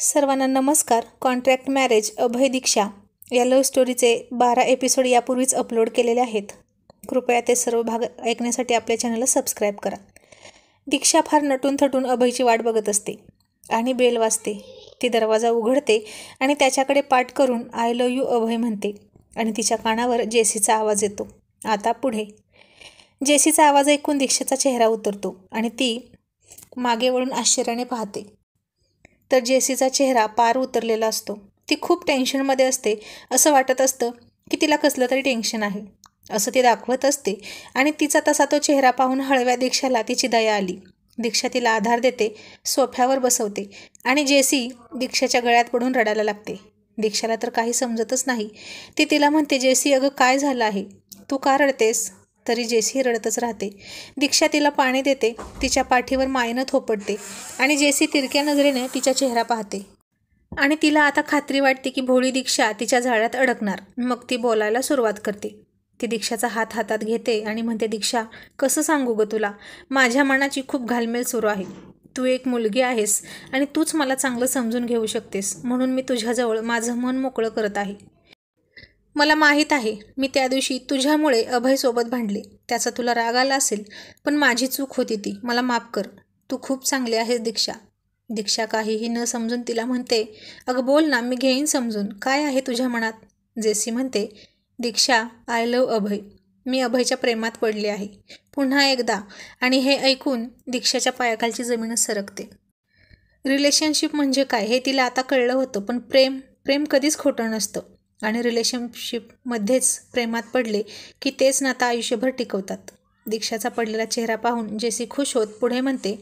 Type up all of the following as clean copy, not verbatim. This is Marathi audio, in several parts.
सर्वांना नमस्कार. कॉन्ट्रॅक्ट मॅरेज अभय दीक्षा या लव्ह स्टोरीचे 12 एपिसोड यापूर्वीच अपलोड केलेले आहेत. कृपया ते सर्व भाग ऐकण्यासाठी आपल्या चॅनलला सबस्क्राईब करा. दीक्षा फार नटून थटून अभयची वाट बघत असते आणि बेल वाजते. ती दरवाजा उघडते आणि त्याच्याकडे पाठ करून आय लव्ह यू अभय म्हणते आणि तिच्या कानावर जेसीचा आवाज येतो. आता पुढे. जेसीचा आवाज ऐकून दीक्षाचा चेहरा उतरतो आणि ती मागे वळून आश्चर्याने पाहते. तर जेसीचा चेहरा पार उतरलेला असतो. ती खूप टेन्शनमध्ये असते. असं वाटत असतं की तिला कसलं तरी टेन्शन आहे असं ती दाखवत असते आणि तिचा तसा तो चेहरा पाहून हळव्या दीक्षाला तिची दया आली. दीक्षा तिला आधार देते, सोफ्यावर बसवते आणि जेसी दीक्षाच्या गळ्यात पडून रडायला लागते. दीक्षाला तर काही समजतच नाही. ती तिला म्हणते, जेसी अगं काय झालं आहे, तू का रडतेस? तरी जेसी रडतच राहते. दीक्षा तिला पाणी देते, तिच्या पाठीवर मायेनं थोपटते आणि जेसी तिरक्या नजरेने तिचा चेहरा पाहते आणि तिला आता खात्री वाटते की भोळी दीक्षा तिच्या जाळ्यात अडकणार. मग ती बोलायला सुरुवात करते. ती दीक्षाचा हात हातात घेते आणि म्हणते, दीक्षा कसं सांगू ग तुला, माझ्या मनाची खूप घालमेल सुरू आहे. तू एक मुलगी आहेस आणि तूच मला चांगलं समजून घेऊ शकतेस, म्हणून मी तुझ्याजवळ माझं मन मोकळं करत आहे. मला माहीत आहे मी त्या दिवशी तुझ्यामुळे अभयसोबत भांडले, त्याचा तुला राग आला असेल, पण माझी चूक होती ती, मला माफ कर. तू खूप चांगली आहेस दीक्षा. दीक्षा काहीही न समजून तिला म्हणते, अगं बोल ना, मी घेईन समजून, काय आहे तुझ्या मनात? जेसी म्हणते, दीक्षा आय लव्ह अभय, मी अभयच्या प्रेमात पडले आहे पुन्हा एकदा. आणि हे ऐकून दीक्षाच्या पायाखालची जमीनच सरकते. रिलेशनशिप म्हणजे काय हे तिला आता कळलं होतं, पण प्रेम कधीच खोटं नसतं आणि रिलेशनशिपमध्येच प्रेमात पडले की तेच नातं आयुष्यभर टिकवतात. दीक्षाचा पडलेला चेहरा पाहून जेसी खुश होत पुढे म्हणते,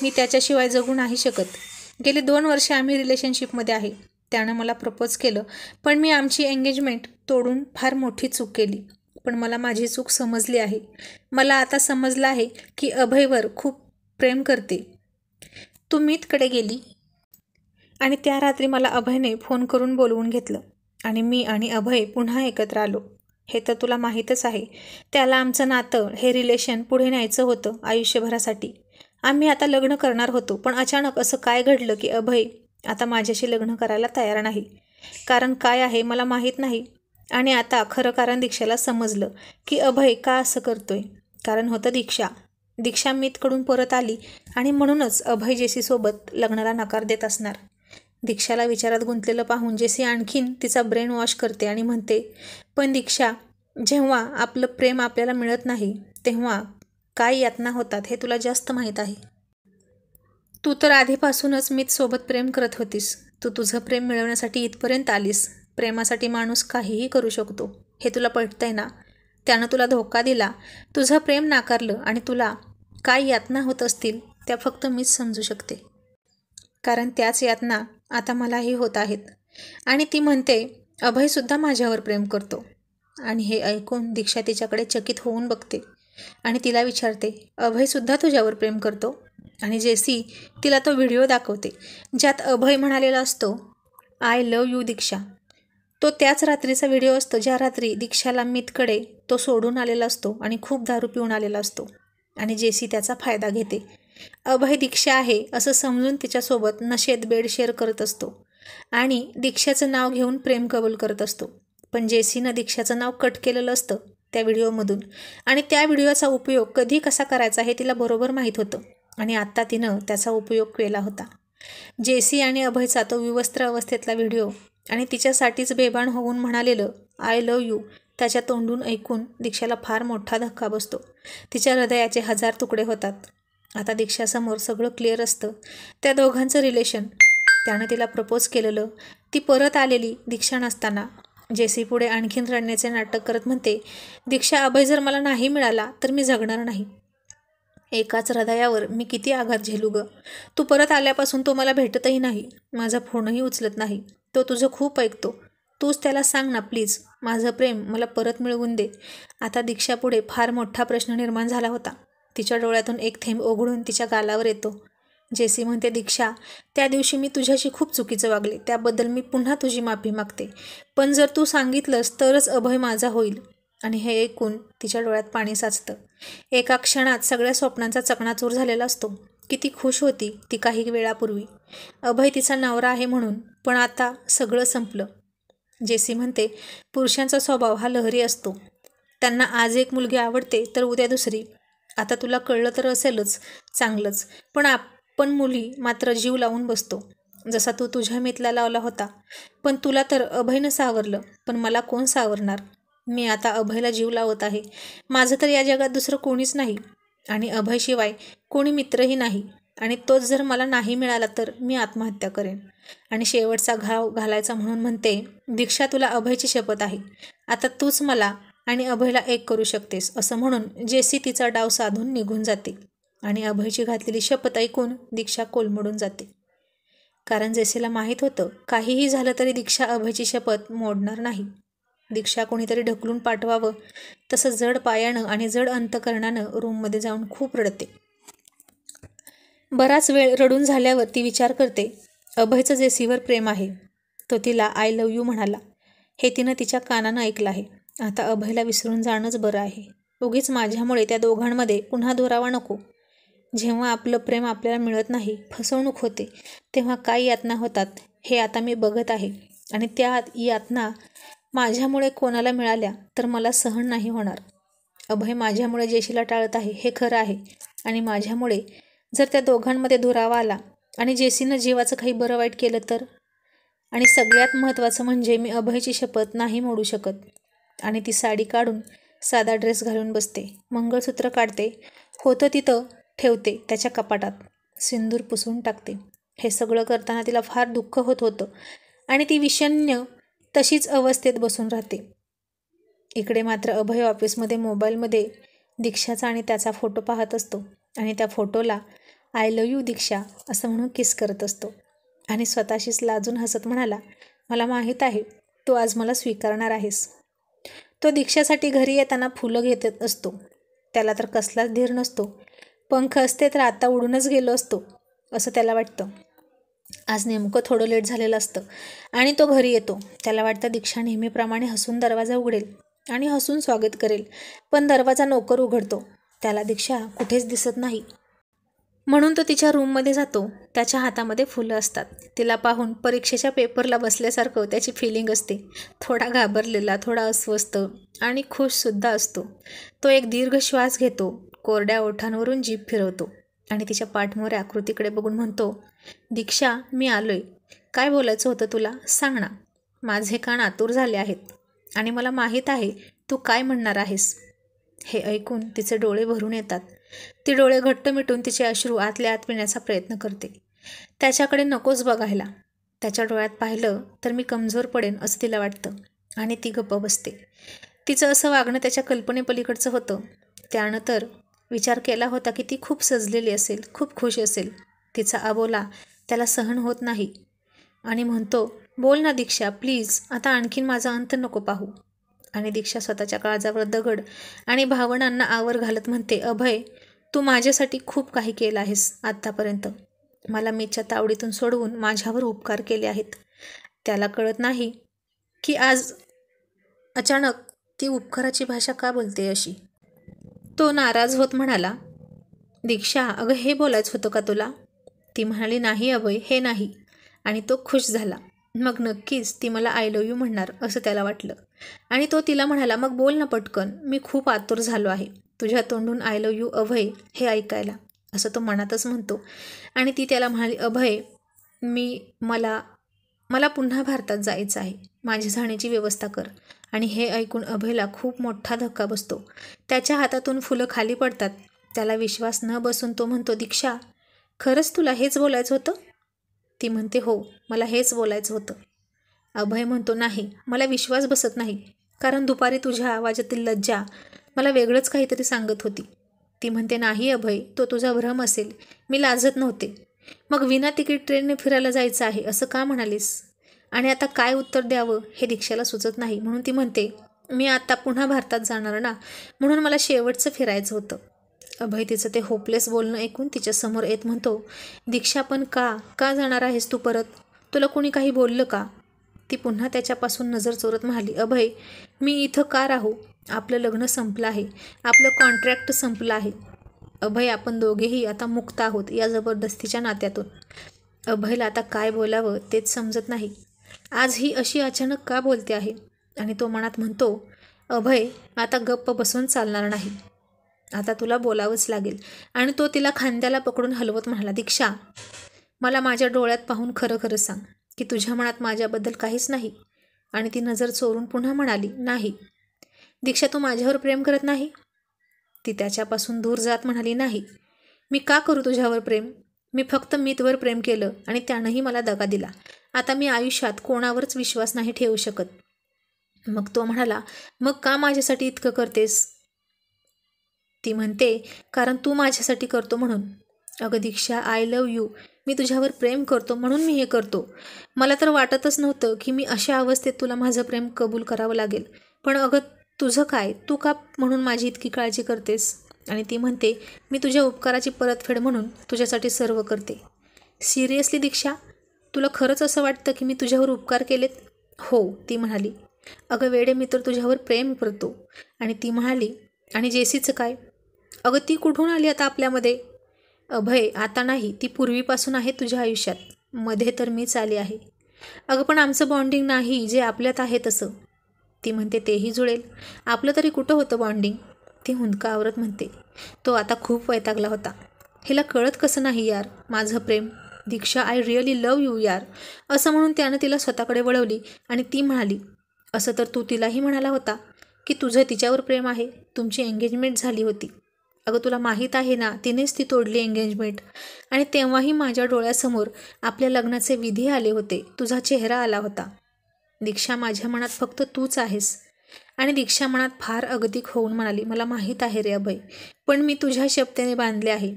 मी त्याच्याशिवाय जगू नाही शकत. गेली 2 वर्षे आम्ही रिलेशनशिपमध्ये आहे. त्यानं मला प्रपोज केलं, पण मी आमची एंगेजमेंट तोडून फार मोठी चूक केली. पण मला माझी चूक समजली आहे. मला आता समजलं आहे की अभयवर खूप प्रेम करते. तू मीतकडे गेली आणि त्या रात्री मला अभयने फोन करून बोलवून घेतलं आणि मी आणि अभय पुन्हा एकत्र आलो. हे तर तुला माहीतच आहे. त्याला आमचं नातं, हे रिलेशन पुढे न्यायचं होतं आयुष्यभरासाठी. आम्ही आता लग्न करणार होतो, पण अचानक असं काय घडलं की अभय आता माझ्याशी लग्न करायला तयार नाही. कारण काय आहे मला माहीत नाही. आणि आता खरं कारण दीक्षाला समजलं की अभय का असं करतोय. कारण होतं दीक्षा मीतकडून परत आली आणि म्हणूनच अभय जेसीसोबत लग्नाला नकार देत असणार. दीक्षाला विचारात गुंतलेलं पाहून जेसी आणखीन तिचा ब्रेन वॉश करते आणि म्हणते, पण दीक्षा, जेव्हा आपलं प्रेम आपल्याला मिळत नाही तेव्हा काय यातना होतात हे तुला जास्त माहीत आहे. तू तर आधीपासूनच मीतसोबत प्रेम करत होतीस. तू तुझं प्रेम मिळवण्यासाठी इथपर्यंत आलीस. प्रेमासाठी माणूस काहीही करू शकतो, हे तुला पटतंय ना? त्यानं तुला धोका दिला, तुझं प्रेम नाकारलं आणि तुला काय यातना होत असतील त्या फक्त मीच समजू शकते. कारण त्याच यातना आता मलाही होत आहेत. आणि ती म्हणते, अभयसुद्धा माझ्यावर प्रेम करतो. आणि हे ऐकून दीक्षा तिच्याकडे चकित होऊन बघते आणि तिला विचारते, अभयसुद्धा तुझ्यावर प्रेम करतो? आणि जेसी तिला तो व्हिडिओ दाखवते ज्यात अभय म्हणालेला असतो, आय लव्ह यू दीक्षा. तो त्याच रात्रीचा व्हिडिओ असतो ज्या रात्री दीक्षाला मीतकडे तो सोडून आलेला असतो आणि खूप दारू पिऊन आलेला असतो आणि जेसी त्याचा फायदा घेते. अभय दीक्षा आहे असं समजून तिच्यासोबत नशेत बेड शेअर करत असतो आणि दीक्षाचं नाव घेऊन प्रेम कबूल करत असतो. पण जेसीनं दीक्षाचं नाव कट केलेलं असतं त्या व्हिडिओमधून आणि त्या व्हिडिओचा उपयोग कधी कसा करायचा हे तिला बरोबर माहीत होतं आणि आत्ता तिनं त्याचा उपयोग केला होता. जेसी आणि अभयचा तो विवस्त्र अवस्थेतला व्हिडिओ आणि तिच्यासाठीच बेभान होऊन म्हणालेलं आय लव्ह यू त्याच्या तोंडून ऐकून दीक्षाला फार मोठा धक्का बसतो. तिच्या हृदयाचे 1000 तुकडे होतात. आता दीक्षासमोर सगळं क्लिअर असतं. त्या दोघांचं रिलेशन, त्यानं तिला प्रपोज केलेलं, ती परत आलेली दीक्षा नसताना. जेसी पुढे आणखीन रडण्याचे नाटक करत म्हणते, दीक्षा, अभय जर मला नाही मिळाला तर मी जगणार नाही. एकाच हृदयावर मी किती आघात झेलू ग. तू परत आल्यापासून तो मला भेटतही नाही, माझा फोनही उचलत नाही. तो तुझं खूप ऐकतो. तूच त्याला सांग ना प्लीज, माझं प्रेम मला परत मिळवून दे. आता दीक्षापुढे फार मोठा प्रश्न निर्माण झाला होता. तिच्या डोळ्यातून एक थेंब ओघळून तिच्या गालावर येतो. जेसी म्हणते, दीक्षा, त्या दिवशी मी तुझ्याशी खूप चुकीचं वागले, त्याबद्दल मी पुन्हा तुझी माफी मागते. पण जर तू सांगितलंस तरच अभय माझा होईल. आणि हे ऐकून तिच्या डोळ्यात पाणी साचतं. एका क्षणात सगळ्या स्वप्नांचा चकणाचूर झालेला असतो. किती खुश होती ती काही वेळापूर्वी. अभय तिचा नवरा आहे म्हणून. पण आता सगळं संपलं. जेसी म्हणते, पुरुषांचा स्वभाव हा लहरी असतो. त्यांना आज एक मुलगी आवडते तर उद्या दुसरी. आता तुला कळलं तर असेलच, चांगलंच. पण आपण मुली मात्र जीव लावून बसतो, जसा तू तुझ्या मितला लावला होता. पण तुला तर अभयनं सावरलं, पण मला कोण सावरणार? मी आता अभयला जीव लावत आहे. माझं तर या जगात दुसरं कोणीच नाही आणि अभयशिवाय कोणी मित्रही नाही. आणि तोच जर मला नाही मिळाला तर मी आत्महत्या करेन. आणि शेवटचा घाव घालायचा म्हणून म्हणते, दीक्षा तुला अभयची शपथ आहे. आता तूच मला आणि अभयला एक करू शकतेस. असं म्हणून जेसी तिचा डाव साधून निघून जाते. आणि अभयची घातलेली शपथ ऐकून दीक्षा कोलमडून जाते. कारण जेसीला माहीत होतं, काहीही झालं तरी दीक्षा अभयची शपथ मोडणार नाही. दीक्षा कोणीतरी ढकलून पाठवावं तसं जड पायानं आणि जड अंतकरणानं रूममध्ये जाऊन खूप रडते. बराच वेळ रडून झाल्यावर ती विचार करते, अभयचं जेसीवर प्रेम आहे. तो तिला आय लव्ह यू म्हणाला. हे तिनं तिच्या कानानं ऐकलं आहे. आता अभयला विसरून जाणंच बरं आहे. उगीच माझ्यामुळे त्या दोघांमध्ये पुन्हा दुरावा नको. जेव्हा आपलं प्रेम आपल्याला मिळत नाही, फसवणूक होते, तेव्हा काय यातना होतात हे आता मी बघत आहे. आणि त्या यातना माझ्यामुळे कोणाला मिळाल्या तर मला सहन नाही होणार. अभय माझ्यामुळे जेशीला टाळत आहे हे खरं आहे. आणि माझ्यामुळे जर त्या दोघांमध्ये दुरावा आला आणि जेसीनं जीवाचं काही बरं वाईट केलं तर? आणि सगळ्यात महत्त्वाचं म्हणजे मी अभयची शपथ नाही मोडू शकत. आणि ती साडी काढून साधा ड्रेस घालून बसते. मंगळसूत्र काढते, होतं तिथं ठेवते त्याच्या कपाटात. सिंदूर पुसून टाकते. हे सगळं करताना तिला फार दुःख होत होतं. आणि ती विषण्ण तशीच अवस्थेत बसून राहते. इकडे मात्र अभय ऑफिसमध्ये मोबाईलमध्ये दीक्षाचा आणि त्याचा फोटो पाहत असतो. आणि त्या फोटोला आय लव्ह यू दीक्षा असं म्हणून किस करत असतो. आणि स्वतःशीच लाजून हसत म्हणाला, मला माहीत आहे तू आज मला स्वीकारणार आहेस. तो दीक्षासाठी घरी येताना फुलं घेत असतो. त्याला तर कसलाच धीर नसतो. पंख असते तर आता उडूनच गेलो असतो असं त्याला वाटतं. आज नेमकं थोडं लेट झालेलं असतं आणि तो घरी येतो. त्याला वाटतं दीक्षा नेहमीप्रमाणे हसून दरवाजा उघडेल आणि हसून स्वागत करेल. पण दरवाजा नोकर उघडतो. त्याला दीक्षा कुठेच दिसत नाही. म्हणून तो तिच्या रूममध्ये जातो. त्याच्या हातामध्ये फुलं असतात. तिला पाहून परीक्षेच्या पेपरला बसल्यासारखं त्याची फिलिंग असते. थोडा घाबरलेला, थोडा अस्वस्थ आणि खुशसुद्धा असतो. तो एक दीर्घ श्वास घेतो. कोरड्या ओठांवरून जीभ फिरवतो आणि तिच्या पाठमोऱ्या आकृतीकडे बघून म्हणतो, दीक्षा मी आलोय. काय बोलायचं होतं तुला? सांग ना. माझे कान आतुर झाले आहेत आणि मला माहीत आहे तू काय म्हणणार आहेस. हे ऐकून तिचे डोळे भरून येतात. ती डोळे घट्ट मिटून तिचे अश्रू आतल्या आत पिण्याचा प्रयत्न करते. त्याच्याकडे नकोच बघायला. त्याच्या डोळ्यात पाहिलं तर मी कमजोर पडेन असं तिला वाटतं आणि ती गप्प बसते. तिचं असं वागणं त्याच्या कल्पनेपलीकडचं होतं. त्यानं तर विचार केला होता की ती खूप सजलेली असेल, खूप खुश असेल. तिचा अबोला त्याला सहन होत नाही आणि म्हणतो, बोल ना दीक्षा प्लीज, आता आणखीन माझा अंत नको पाहू. आणि दीक्षा स्वतःच्या काळजावर दगड आणि भावनांना आवर घालत म्हणते, अभय तू माझ्यासाठी खूप काही केलं आहेस आत्तापर्यंत. मला मीच्या तावडीतून सोडवून माझ्यावर उपकार केले आहेत. त्याला कळत नाही की आज अचानक ती उपकाराची भाषा का बोलते अशी. तो नाराज होत म्हणाला, दीक्षा अगं हे बोलायचं होतं का तुला? ती म्हणाली, नाही अभय हे नाही. आणि तो खुश झाला. मग नक्कीच ती मला आय लव्ह यू म्हणणार असं त्याला वाटलं. आणि तो तिला म्हणाला, मग बोल ना पटकन, मी खूप आतुर झालो आहे तुझ्या तोंडून आय लव्ह यू अभय हे ऐकायला, असं तो मनातच म्हणतो. आणि ती त्याला म्हणाली, अभय मला पुन्हा भारतात जायचं आहे. माझी जाण्याची व्यवस्था कर. आणि हे ऐकून अभयला खूप मोठा धक्का बसतो. त्याच्या हातातून फुलं खाली पडतात. त्याला विश्वास न बसून तो म्हणतो, दीक्षा खरंच तुला हेच बोलायचं होतं? ती म्हणते, हो मला हेच बोलायचं होतं. अभय म्हणतो, नाही मला विश्वास बसत नाही, कारण दुपारी तुझ्या आवाजातील लज्जा मला वेगळंच काहीतरी सांगत होती. ती म्हणते, नाही अभय तो तुझा भ्रम असेल, मी लाजत नव्हते. मग विना तिकीट ट्रेनने फिरायला जायचं आहे असं का म्हणालीस? आणि आता काय उत्तर द्यावं हे दीक्षाला सुचत नाही. म्हणून ती म्हणते, मी आता पुन्हा भारतात जाणार ना, म्हणून मला शेवटचं फिरायचं होतं. अभय तिचं ते होपलेस बोलणं ऐकून तिच्यासमोर येत म्हणतो, दीक्षा पण का जाणार आहेस तू परत? तुला कोणी काही बोललं का? ती पुन्हा त्याच्यापासून नजर चोरत म्हणाली, अभय मी इथं का राहू? आपलं लग्न संपलं आहे, आपलं कॉन्ट्रॅक्ट संपलं आहे. अभय, आपण दोघेही आता मुक्त आहोत या जबरदस्तीच्या नात्यातून. अभयला आता काय बोलावं तेच समजत नाही. आज ही अशी अचानक का बोलते आहे? आणि तो मनात म्हणतो, अभय, आता गप्प बसून चालणार नाही. आता तुला बोलावंच लागेल. आणि तो तिला खांद्याला पकडून हलवत म्हणाला, दीक्षा, मला माझ्या डोळ्यात पाहून खरं खरं सांग की तुझ्या मनात माझ्याबद्दल काहीच नाही. आणि ती नजर चोरून पुन्हा म्हणाली, नाही. दीक्षा, तू माझ्यावर प्रेम करत नाही? ती त्याच्यापासून दूर जात म्हणाली, नाही. मी का करू तुझ्यावर प्रेम? मी फक्त मीतवर प्रेम केलं आणि त्यानंही मला दगा दिला. आता मी आयुष्यात कोणावरच विश्वास नाही ठेवू शकत. मग तो म्हणाला, मग का माझ्यासाठी इतकं करतेस? ती म्हणते, कारण तू माझ्यासाठी करतो म्हणून. अगं दीक्षा, आय लव्ह यू. मी तुझ्यावर प्रेम करतो म्हणून मी हे करतो. मला तर वाटतच नव्हतं की मी अशा अवस्थेत तुला माझं प्रेम कबूल करावं लागेल. पण अगं तुझं काय? तू का म्हणून माझी इतकी काळजी करतेस? आणि ती म्हणते, मी तुझ्या उपकाराची परतफेड म्हणून तुझ्यासाठी सर्व करते. सिरियसली दीक्षा, तुला खरंच असं वाटतं की मी तुझ्यावर उपकार केलेत? हो, ती म्हणाली. अगं वेडे, मी तर तुझ्यावर प्रेम करतो. आणि ती म्हणाली, आणि जेसीचं काय? अगं ती कुठून आली आता आपल्यामध्ये? अभय, आता नाही. ती पूर्वीपासून आहे तुझ्या आयुष्यात. मध्ये तर मीच आली आहे. अगं पण आमचं बॉन्डिंग नाही जे आपल्यात आहे तसं. ती म्हणते, तेही जुळेल. आपलं तरी कुठं होतं बॉन्डिंग? ती हुंदका आवरत म्हणते. तो आता खूप वैतागला होता. हिला कळत कसं नाही यार माझं प्रेम. दीक्षा, आय रिअली लव्ह यू यार. असं म्हणून त्यानं तिला स्वतःकडे वळवली आणि ती म्हणाली, असं तर तू तिलाही म्हणाला होता की तुझं तिच्यावर प्रेम आहे. तुमची एंगेजमेंट झाली होती. अगं तुला माहीत आहे ना, तिनेच ती तोडली एंगेजमेंट. आणि तेव्हाही माझ्या डोळ्यासमोर आपल्या लग्नाचे विधी आले होते. तुझा चेहरा आला होता. दीक्षा, माझ्या मनात फक्त तूच आहेस. आणि दीक्षा मनात फार अगतिक होऊन म्हणाली, मला माहीत आहे रे अभय, पण मी तुझ्या शब्दाने बांधले आहे.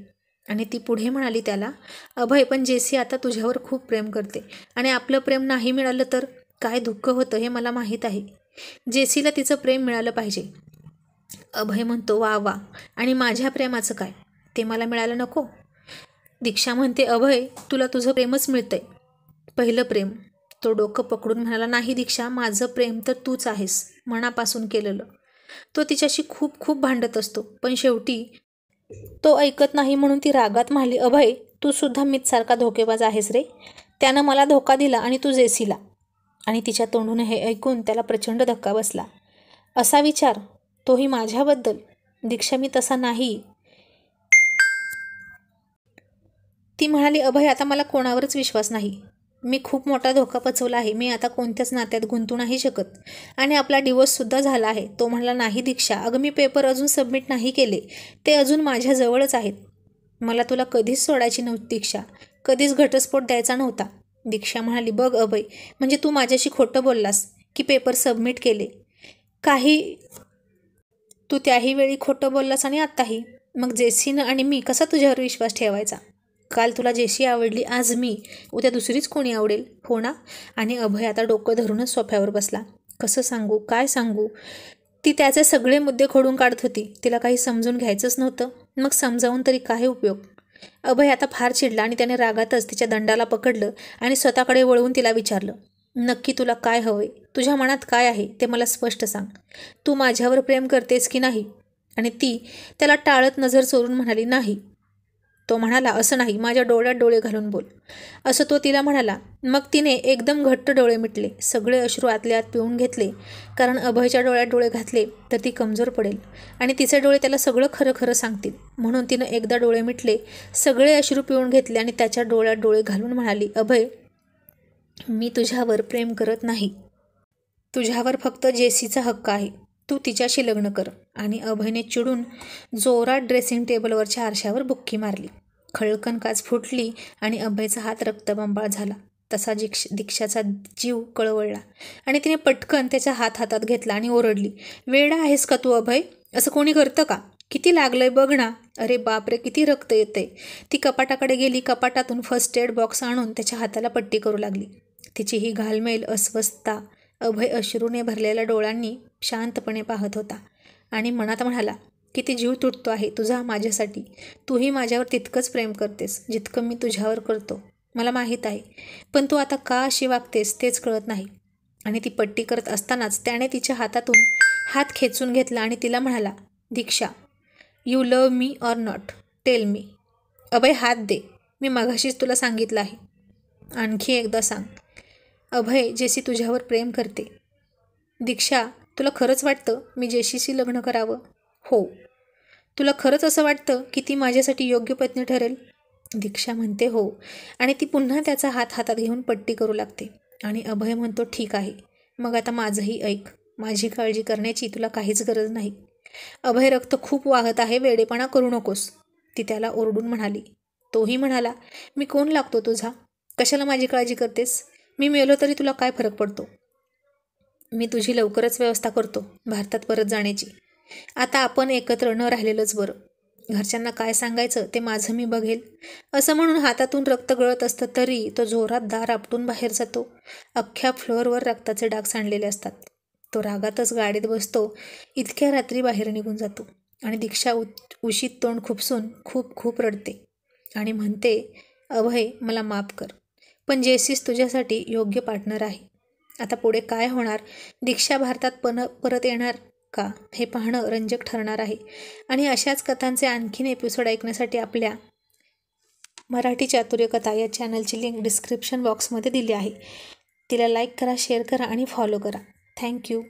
आणि ती पुढे म्हणाली त्याला, अभय, पण जेसी आता तुझ्यावर खूप प्रेम करते आणि आपलं प्रेम नाही मिळालं तर काय दुःख होतं हे मला माहीत आहे. जेसीला तिचं प्रेम मिळालं पाहिजे. अभय म्हणतो, वा वा, आणि माझ्या प्रेमाचं काय? ते मला मिळालं नको? दीक्षा म्हणते, अभय, तुला तुझं प्रेमच मिळतंय, पहिलं प्रेम. तो डोकं पकडून म्हणाला, नाही दीक्षा, माझं प्रेम तर तूच आहेस, मनापासून केलेलं. तो तिच्याशी खूप खूप भांडत असतो, पण शेवटी तो ऐकत नाही म्हणून ती रागात म्हणाली, अभय, तू सुद्धा मीचसारखा धोकेबाज आहेस रे. त्यानं मला धोका दिला आणि तू जेसीला. आणि तिच्या तोंडून हे ऐकून त्याला प्रचंड धक्का बसला. असा विचार, तोही माझ्याबद्दल? दीक्षा, मी तसा नाही. ती म्हणाली, अभय, आता मला कोणावरच विश्वास नाही. मी खूप मोठा धोका पचवला आहे. मी आता कोणत्याच नात्यात गुंतू नाही शकत. आणि आपला डिवोर्ससुद्धा झाला आहे. तो म्हणाला, नाही दीक्षा, अगं मी पेपर अजून सबमिट नाही केले. ते अजून माझ्याजवळच आहेत. मला तुला कधीच सोडायची नव्हती दीक्षा. कधीच घटस्फोट द्यायचा नव्हता. दीक्षा म्हणाली, बघ अभय, म्हणजे तू माझ्याशी खोटं बोललास की पेपर सबमिट केले. काही तू त्याही वेळी खोटं बोललास आणि आत्ताही. मग जेसीनं आणि मी कसा तुझ्यावर विश्वास ठेवायचा? काल तुला जेसी आवडली, आज मी, उद्या दुसरीच कोणी आवडेल, हो ना? आणि अभय आता डोकं धरूनच सोफ्यावर बसला. कसं सांगू, काय सांगू? ती त्याचे सगळे मुद्दे खोडून काढत होती. तिला काही समजून घ्यायचंच नव्हतं. मग समजावून तरी काय उपयोग? अभय आता फार चिडला आणि त्याने रागातच तिच्या दंडाला पकडलं आणि स्वतःकडे वळवून तिला विचारलं, नक्की तुला काय हवंय? तुझ्या मनात काय आहे ते मला स्पष्ट सांग. तू माझ्यावर प्रेम करतेस की नाही? आणि ती त्याला टाळत नजर चोरून म्हणाली, नाही. तो म्हणाला, असं नाही, माझ्या डोळ्यात डोळे घालून बोल. असं तो तिला म्हणाला. मग तिने एकदम घट्ट डोळे मिटले, सगळे अश्रू आतले आत पिळून घेतले. कारण अभयच्या डोळ्यात डोळे घातले तर ती कमजोर पडेल आणि तिचे डोळे त्याला सगळं खरं खरं सांगतील. म्हणून तिनं एकदा डोळे मिटले, सगळे अश्रू पिळून घेतले आणि त्याच्या डोळ्यात डोळे घालून म्हणाली, अभय, मी तुझ्यावर प्रेम करत नाही. तुझ्यावर फक्त जेसीचा हक्क आहे. तू तिच्याशी लग्न कर. आणि अभयने चिडून जोरात ड्रेसिंग टेबलवरच्या आरशावर बुक्की मारली. खळकन काच फुटली आणि अभयचा हात रक्तबंबाळ झाला. तसा दीक्षाचा जीव कळवळला आणि तिने पटकन त्याचा हात हातात घेतला आणि ओरडली, वेडा आहेस का तू अभय? असं कोणी करतं का? किती लागलंय बघ ना. अरे बापरे, किती रक्त येतंय. ती कपाटाकडे गेली, कपाटातून फर्स्ट एड बॉक्स आणून त्याच्या हाताला पट्टी करू लागली. तिची ही घालमेल अस्वस्थता अभय अश्रूने भरलेल्या डोळ्यांनी शांतपणे पाहत होता आणि मनात म्हणाला, किती जीव तुटतो आहे तुझा माझ्यासाठी. तूही माझ्यावर तितकंच प्रेम करतेस जितकं मी तुझ्यावर करतो, मला माहीत आहे. पण तू आता का अशी वागतेस तेच कळत नाही. आणि ती पट्टी करत असतानाच त्याने तिच्या हातातून हात खेचून घेतला आणि तिला म्हणाला, Diksha, you love me or not? Tell me. Abhay हात दे. मी मघाशीच तुला सांगितलं आहे. आणखी एकदा सांग. अभय, जेसी तुझ्यावर प्रेम करते. दीक्षा, तुला खरंच वाटतं मी जेसीशी लग्न करावं? हो. तुला खरंच असं वाटतं की ती माझ्यासाठी योग्य पत्नी ठरेल? दीक्षा म्हणते हो. आणि ती पुन्हा त्याचा हात हातात घेऊन पट्टी करू लागते. आणि अभय म्हणतो ठीक आहे, मग आता माझंही ऐक. माझी काळजी करण्याची तुला काहीच गरज नाही. अभय, रक्त खूप वाहत आहे, वेडेपणा करू नकोस, ती त्याला ओरडून म्हणाली. तोही म्हणाला, मी कोण लागतो तुझा? कशाला माझी काळजी करतेस? मी मेलो तरी तुला काय फरक पडतो? मी तुझी लवकरच व्यवस्था करतो भारतात परत जाण्याची. आता आपण एकत्र न राहिलेलंच बरं. घरच्यांना काय सांगायचं ते माझं मी बघेल. असं म्हणून हातातून रक्त गळत असतं तरी तो जोरात दार आपटून बाहेर जातो. अख्ख्या फ्लोअरवर रक्ताचे डाग सांडलेले असतात. तो रागातच गाडीत बसतो. इतक्या रात्री बाहेर निघून जातो. आणि दीक्षा उशीत तोंड खुपसून खूप खूप रडते आणि म्हणते, अभय, मला माफ कर, पण जेसीस तुझ्यासाठी योग्य पार्टनर आहे. आता पुढे काय होणार? दीक्षा भारतात परत येणार का, हे पाहणं रंजक ठरणार आहे. आणि अशाच कथांचे आणखीन एपिसोड ऐकण्यासाठी आपल्या मराठी चातुर्य कथा या चॅनलची लिंक डिस्क्रिप्शन बॉक्समध्ये दिली आहे. तिला लाईक करा, शेअर करा आणि फॉलो करा. थँक्यू.